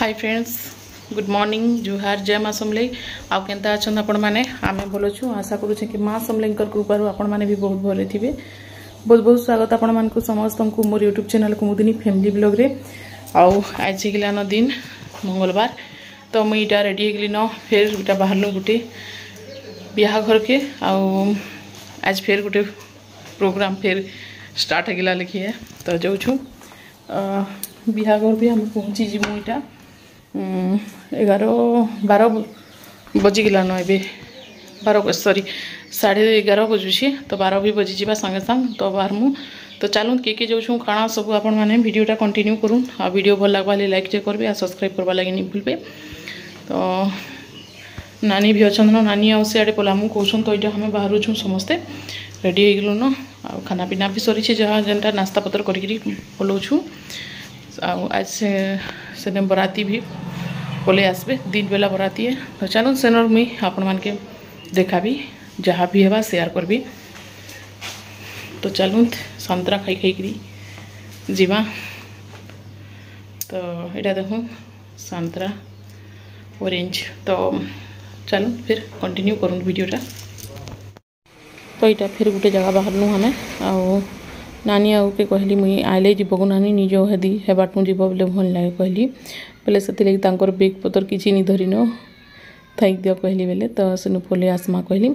Hi friends, good morning, जुहार, जय माँ समलेई। आउ केंता अछन आपण माने? आमे भलो छु। आशा करू छी कि माँ समलेईकर कृपा रो आपण माने भी बहुत भले थिबे। बहुत बहुत स्वागत आपण मान को समस्त को मोर यूट्यूब चैनल कुमुदिनी फैमिली ब्लॉग रे। आउ आज हिगला न दिन मंगलवार, तो मुई इटा रेडी हिगली न फिर इटा बाहरलो गुटे बियाह घर के। आउ आज फिर गुटे प्रोग्राम फिर स्टार्ट हिगला लिखिए, तो जाऊ छु बियाह घर भी हम पहुँची जीवु। इटा 11-12 बजिगला न ए 12 सॉरी 11:30 बजुची, तो 12 भी बजी जावा संगे संग तो बाहरमु। तो चलूँ के जाऊँ काଣା सब आपण मैंने वीडियोटा कंटिन्यू करूँ। आ वीडियो भल लगवा लाइक टे करबे आ सब्सक्राइब करवा लगे नहीं भूलबे। तो नानी भी अच्छा न, नानी आउ सियाड़े पलामु कौन। तो ये हमें बाहर छूँ समस्ते रेडी हो गलु न। आ खाना पीना भी सरी जहाँ जेनटा नास्ता पतर करी पलाऊँ। आज से बराती भी पले आसबे, दिन बेला बराती है। तो चलो सेनर मुई आपण मान के देखा भी जहाँ भी है शेयर करबी। तो चलूँ संतरा खाई खाई जीवा। तो यहाँ देखूँ संतरा ऑरेंज। तो चलूँ फिर कंटिन्यू करूँ वीडियोटा। तो यहाँ फिर गोटे जगह बाहरलु हमें। आउ नानी आउ के कहली मुई आइले जीवको नानी निज हेदी हे बाटू जीव बोले भल लगे कहली बोले से लगे बेग पतर किसी नहीं धरी न थैक दियो कहली बेले। तो सेनु पले आसमा कहली।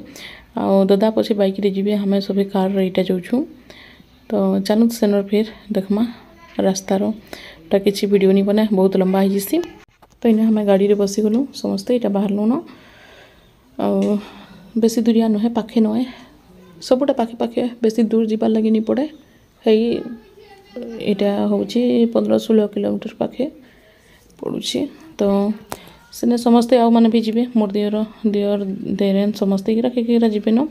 आउ दादा पछे बाइक रे जीवे, हमें सभी कार रेटा जाऊँ। तो चलू सेनर फिर देखमा रास्तार टा किसी वीडियो नहीं बना, बहुत लंबा है जिसी। तो इन्हें हमें गाड़ी रे बसी गलु समस्ते। इटा बाहरलु न। आउ बेसी दूरिया नुहे, पाखे नुहे, सबुटा पाखे पाखे, बेसी दूर जीवार लगे नहीं पड़े। यहाँ हूँ 15-16 किलोमीटर पाखे पड़ुछि। तो सेने समस्ते आउ मैंने भी जीवे, मोर दियर देरेन समस्ते किरा जीवे न।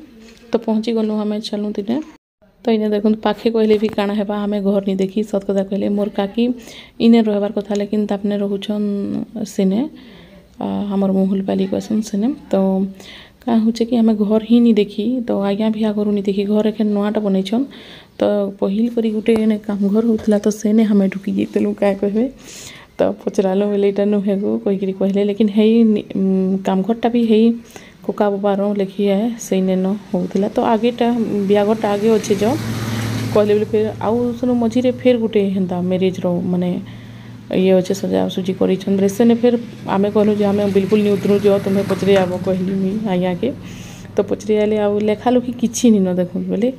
तो पहुँची गलु हमें। चलूँ दिने। तो इन्हें देखो पाखे कहले भी काଣା हेबा, हमें घर नहीं देखी। सत कथा कहले मोर काकी इने रहबार कथा, लेकिन तापने रोचन सेने हमर मुहुलपाली कहसन सेने। तो क्या हो कि हमें घर ही नहीं देखी। तो आज्ञा भी घर नहीं देखी, घर एक नुआटा बनईछन। तो पहिल करी गोटे काम घर होता, तो सेने हमें ढुकी जाइलु क्या कहे। तो पचरालु बोले यहाँ नुहे गो कहीकि कहले, लेकिन है काम घरटा भी है कोका बाबार लेखी है से न होता। तो आगेटा बियाघरटा आगे अच्छे जो कहले बोले फिर आउ सुनो मझीरे फिर गोटे हेन्ता मैरिज रो माने ये अच्छे सजा सुजी कर सेने। फिर आम कहलु जे आम बिल्कुल नहीं उतरू जो तुम्हें पचरे आब कहली मुई आज्ञा के। तो पचरे आले आ लेखा लुखी किसी नहीं न देखूँ बोले।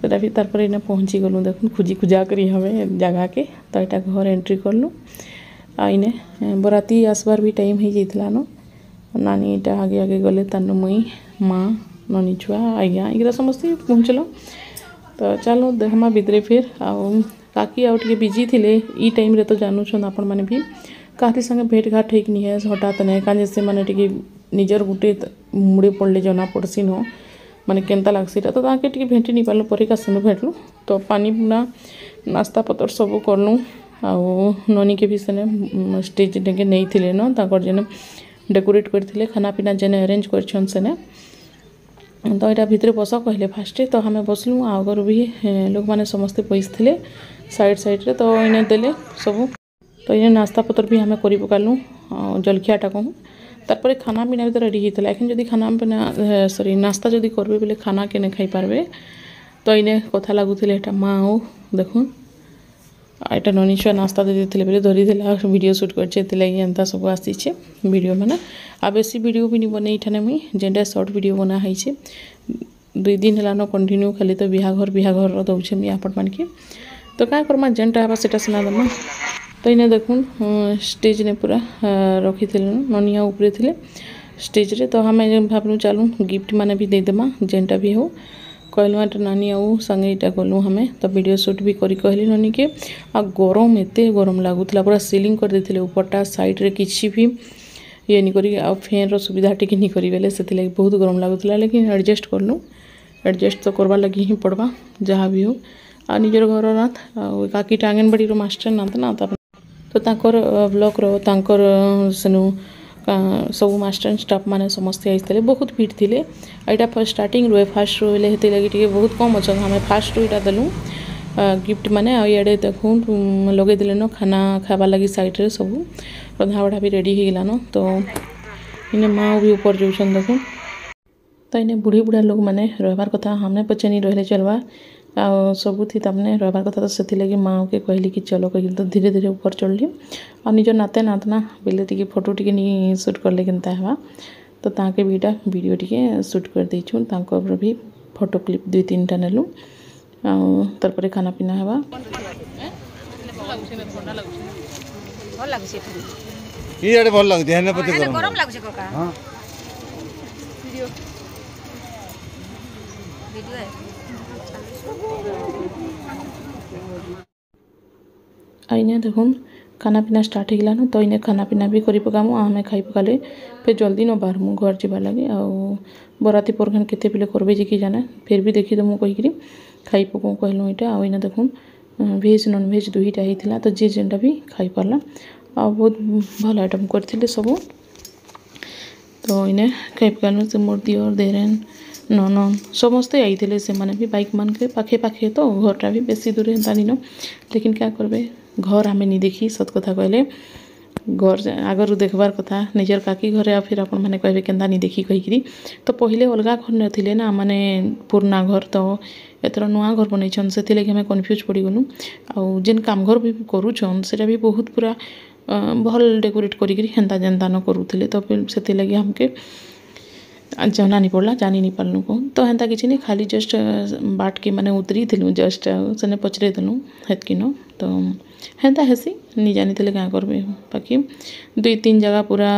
तो भी तार इन्हें पहुँची गलु देखूँ खुजी खुजा करी हमें जगह के। तो यहाँ घर एंट्री करलु। आ इने बराती आसबार भी टाइम हो जाता न। नानी यहाँ आगे आगे गले तानु मुई माँ ननी छुआ आज्ञा इरा समस्ते पहुँचल। तो चलो देखमा भितरे फिर आउ काकी आउ टे बिजी थिले ई टाइम रे। तो जानूछन आपण माने भी काकी संगे भेट घाट ठीक नहीं है हठात नहीं का से माने टे निजर गुटे मुड़े पड़ले जना पड़सी न माने केनता लागसी। तो ताके टे भेटी नहीं पारलु, पर का सेनु भेटलु। तो पानी पुना नास्ता पतर सब करलु। आउ ननी के भी सेने स्टेज डेके नहीं थिले न, ताकर जेने डेकोरेट करथिले खाना पीना जेने अरेंज करछन सेने। तो यहाँ भितर बस कहले फास्ट। तो हमें बसलु। आगर भी लोक मैंने समस्ते बैस थे साइड साइड रे। तो इन्हें देले सब। तो इन्हें नास्ता पतर भी हमें कर पकालु जलखियाटा कहूँ। तारपरे खाना पीना भी तो रेडी होता है। लेकिन जदि खाना पीना सॉरी नास्ता जदि करबे बोले खाना केने खाई पारबे। तो इन्हें कथा लगुले यहाँ माँ आउ देखूँ यहाँ ननी छुआ नास्ता दे देते बोले धरी वीडियो शूट करता सब आसीचे वीडियो मैंने। आ बेसी वीडियो भी नहीं बने इठाने मुई जेनटा शॉर्ट वीडियो बना है 2 दिन है न कंटिन्यू खाली। तो बिहाघर दौचे मुझे आपण मान के। तो क्या करमा जेनटा है सेटा सुना दमा। तो इन्हें देखूँ स्टेज ने पूरा रखी थे ननिया उपरे थे स्टेज रे। तो हमें भावलु चलूँ गिफ्ट माने भी देदेमा जेनटा भी हो कहलु। नानी आउ संगे इटा गलु हमें। तो वीडियो शूट भी करी कहली ननी के। आ गरम एते गरम लगुला, पूरा सीलिंग कर देथिले ऊपरटा साइड रे किछि भी ये नहीं करी। आ फैन रो सुविधा टिके नहीं करी बेले से बहुत गरम लगुला। लेकिन एडजस्ट करलु, एडजस्ट तो करवा लगी ही पड़वा जहाँ भी हो। आ निजर घर नाथ आ काकी आंगनबाड़ी रो मास्टर नाथ ना। तो तांकर ब्लॉक रो तांकर सेनु सब मास्टर स्टाफ माने समस्ते आते बहुत भीड़ थे। यहाँ फर्स्ट स्टार्टिंग रुए फास्ट रुए हेती लगे बहुत कम अच्छा हमें फास्ट रू यहाँ देलु। गिफ्ट माने इे देखूँ लगे दिले न खाना खावा लगी साइड रे सब रंधा बढ़ा भी रेडी हो गलान। तो इने माँ भी ऊपर जाऊन देखूँ। तो इने बुढ़ी बुढ़ा लोग मैंने रहार कथा हमने पचे नहीं रही चलवा आ सबुथी तमने रहार कथा। तो से लगे माँ के कहली कि चलो कह तो धीरे धीरे ऊपर चढ़ली और निज नाते नातना बेले टी फोटो टी नहीं सुट करले केनता हवा। तो ताके भी इटा वीडियो टी सुट कर देछुन तांको भी फोटो क्लिप 2-3टा नेलु तार पर खाना पीना हवा। ये भल लगती है गरम लागुछे कोका हां वीडियो आईने देखुन खाना पीना स्टार्ट होगा न। तो इने खाना पीना भी करी पकामु आमे खाई पकाले फिर जल्दी न बाहरमु घर जीवा लगे आ बराती परखान केते पिले करबे जे कि जाने फिर भी देखी दमु कहिकरी खाई पकऊ कहलु इटा। आ इने देखुन भेज नॉन भेज दुईटा होता तो जे जेनटा भी खाई पारला आ बहुत भल आइटम करथिले सब। तो इने खाई पकालु से मोर दियर देरेन ननन समस्ते आईथिले से माने भी बाइक मान के पाखे पाखे तो घरटा भी बेसी दूर हेता नी न। लेकिन क्या करबे घर आमे नहीं देखी सत कथा कहले घर आगर देखबार कथा निजर काकी घरे आ फिर अपन माने कहबे केंदा नहीं देखी कहिकरी। तो पहले अलगा घर नथिले ना माने पुराना घर तो एतर नुआ घर बनैछन से लगे हमें कन्फ्यूज पड़ी गलु। आ जेन काम घर भी करूछन सेटा भी बहुत पूरा भल डेकोरेट करिकरी हेंता जेंता न करूथिले। तो से लगे हमके जाना नहीं पड़ला जानी नहीं पारलु कौन। तो हेंता किसी नहीं खाली जस्ट बाट के माने उतरी थिलु जस्ट सेने पचरे देलु हेतकी न। तो हेंता हेसी नहीं जानी थे क्या करबे बाकी 2-3 जगह पूरा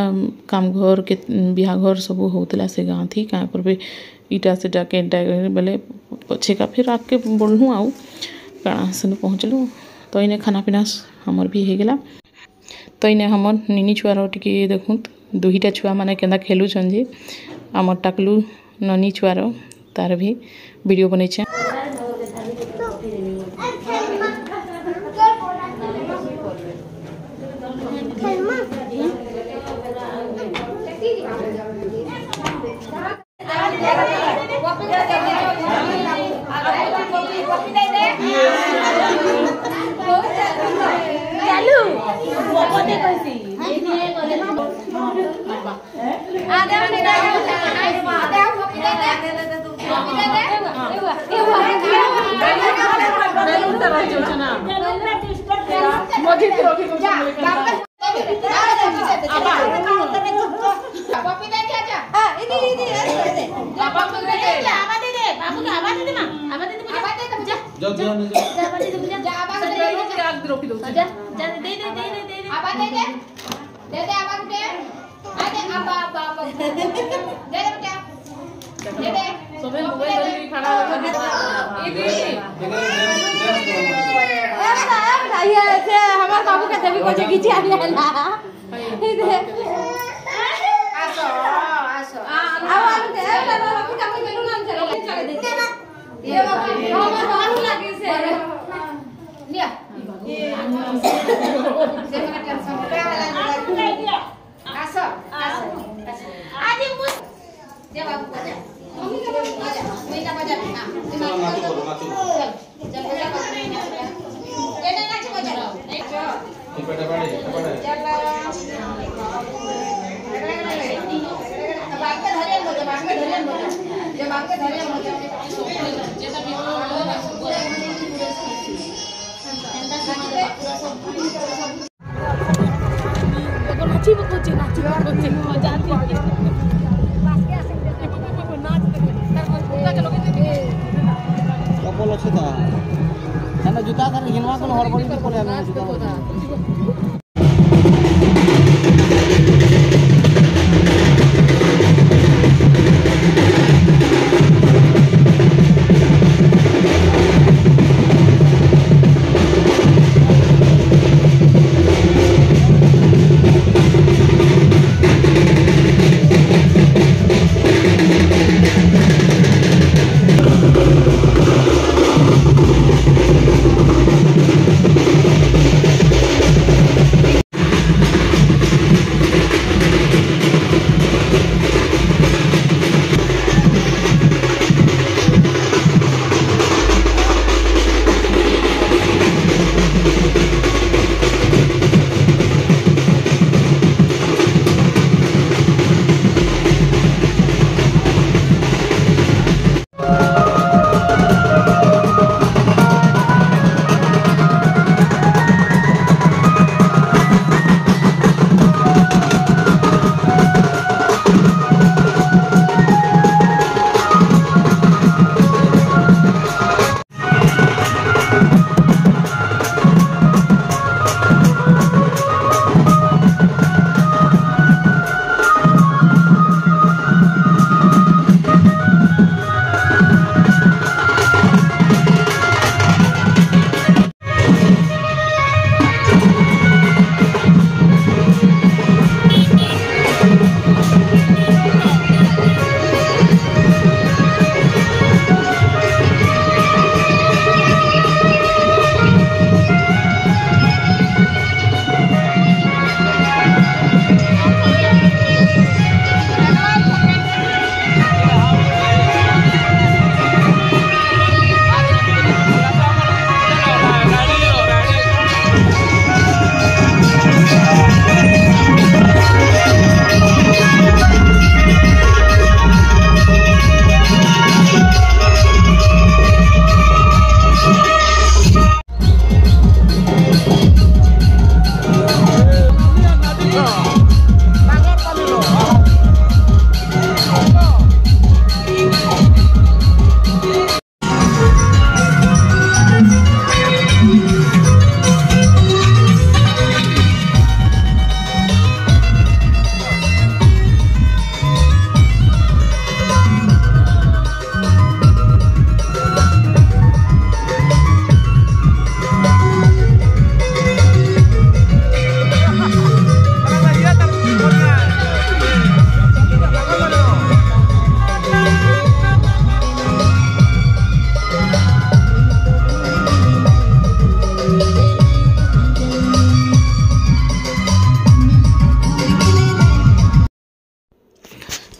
काम घर के बिहा घर सब होता से गाँ थी क्या करबे ईटा से डाके बेले पछे का फिर आके बढ़लु आउ काଣା से पहुँचलु। तो इने खाना पीना हमर भी हो गला। तो इने हमर निनी छुआर टिके देखुं 2टा छुआ माने केंदा खेलुछन जे आमर टाकलू ननी छुआर तार भी वीडियो बनै छे। हमार बाबू के देवी को खींची आ गया ना इधर आसो आसो आवाज दे बाबू का कोई मेनू नाम चले दे ये बाबू हमार बाबू लगे से लिया से मेरा टेंशन पे वाला आसो आसो आज मुझ दे बाबू को दे मम्मी का बजा मेरा बजा हां चल बजा ये ना नाच बजा पेटा पाड़े बांके धरे जो बांके धरे जेटा भी देखो नाची बकुची मजा आती है बास्के आसे नाच देखो चलो कपल अच्छे था ना जूता कर हिनवा को हड़बड़ी के पड़े ना जूता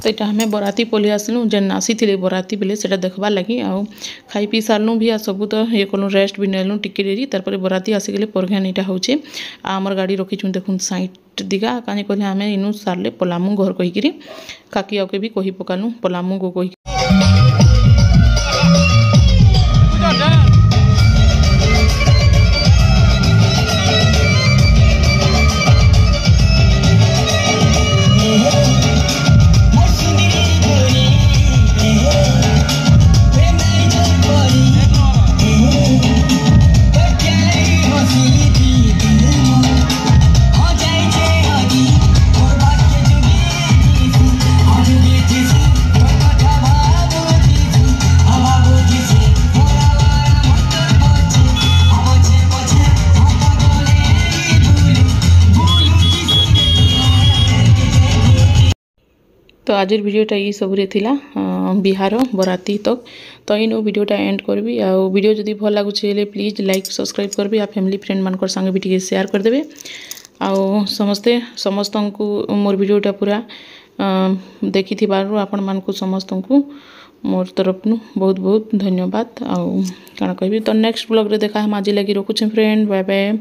तो यहाँ आम बराती पलि आसलु जेन आसी बराती बेले से देखबार लगी आउ खाई पी सारूँ भी आ सब तो ये कलु रेस्ट भी नेलु टिके डेरी तार बराती आसिगले परघान यहाँ हो आमर गाड़ी रखीचु देखुन साइट दिगा कहीं कहले आम इनू सारे पलामु घर कहीकि काकी आके भी कही पकालु पलामु गो कही तो आज वीडियोटा ये सब बिहार बराती तक तो इन वीडियोटा एंड करबी आ वीडियो जदि भल लगुचे प्लीज लाइक सब्सक्राइब करबी आ फैमिली फ्रेंड मान संगे भी टिके शेयर करदेवे आ समस्त को मोर वीडियोटा पूरा देखि आपण मानकु समस्त को मोर तरफ बहुत बहुत धन्यवाद आ कण कहबी तो नेक्स्ट ब्लॉग रे देखा हम आज लगी रखुचे फ्रेंड बाय बाय।